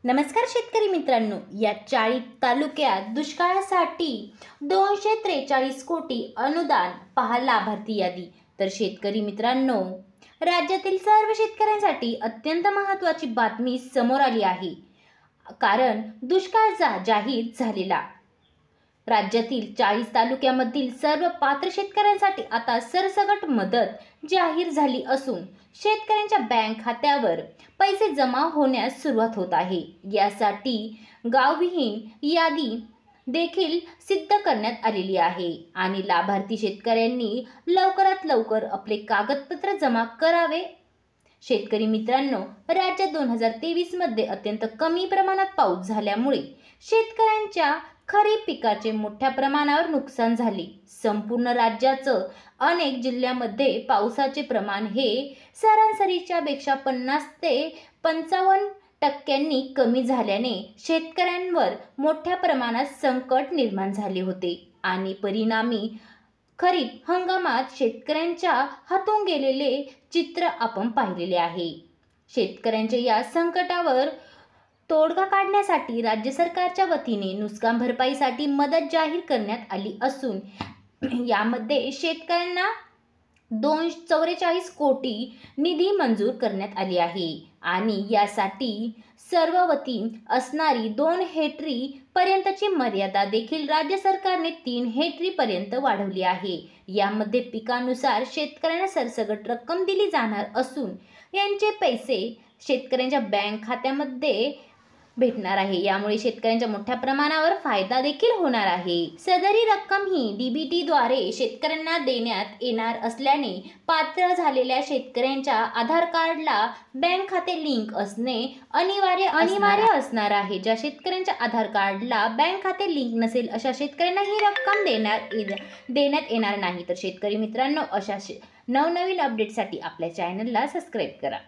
नमस्कार शेतकरी मित्रांनो, या 40 तालुक्यात दुष्काळासाठी 243 कोटी अनुदान, पहा लाभार्थी यादी। तर शेतकरी मित्रांनो, राज्यातील सर्व शेतकऱ्यांसाठी अत्यंत महत्त्वाची बातमी समोर आली आहे। कारण दुष्काळ जाहीर झालेला राज्यातील 40 तालुक्यामधील सर्व पात्र शेतकऱ्यांसाठी आता सरसकट मदत जाहीर झाली असून शेतकऱ्यांच्या बँक खात्यावर पैसे जमा होण्यास सुरुवात होत आहे। यासाठी गावविहीन यादी देखील सिद्ध करण्यात आलेली आहे आणि लाभार्थी शेतकऱ्यांनी लवकरात लवकर आपले कागदपत्र जमा करावे। शेतकरी मित्रांनो, राज्यात 2023 मध्ये अत्यंत कमी प्रमाणात पाऊस झाल्यामुळे शेतकऱ्यांच्या खरीप पिकाचे मोठ्या प्रमाणावर नुकसान झाले। संपूर्ण राज्याचं अनेक जिल्ह्यांमध्ये पावसाचे प्रमाण हे सरासरीच्या पेक्षा 50 ते 55% कमी झाल्याने शेतकऱ्यांवर मोठ्या प्रमाणात संकट निर्माण झाले होते आणि परिणामी खरीप हंगामात शेतकऱ्यांच्या हातून गेलेले चित्र आपण पाहिलेले आहे। शेतकऱ्यांच्या या संकटावर तोडगा काढण्यासाठी राज्य सरकारच्या वतीने नुकसान भरपाईसाठी मदत जाहीर करण्यात आली असून यामध्ये शेतकऱ्यांना 244 कोटी निधी मंजूर करण्यात आली आहे आणि यासाठी सर्ववती असणारी 2 हेक्टरी पर्यंतची मर्यादा देखील राज्य सरकारने 3 हेक्टरी पर्यंत वाढवली आहे। यामध्ये पिकानुसार शेतकऱ्यांना सरसकट रक्कम दिली जाणार असून यांचे पैसे शेतकऱ्यांच्या बँक खात्यामध्ये भेटणार आहे। यामुळे शेतकऱ्यांच्या मोठ्या प्रमाणावर फायदा देखील होणार आहे। सदरी रक्कम ही डीबीटी द्वारे शेतकऱ्यांना देण्यात येणार असल्याने पात्र झालेल्या शेतकऱ्यांच्या आधार कार्डला बँक खाते लिंक असणे अनिवार्य असणार आहे। ज्या शेतकऱ्यांच्या आधार कार्डला बँक खाते लिंक नसेल अशा शेतकऱ्यांना ही रक्कम देण्यात येणार नाही। तर शेतकरी मित्रांनो, अशा नवनवीन अपडेटसाठी आपल्या चॅनलला सबस्क्राईब करा।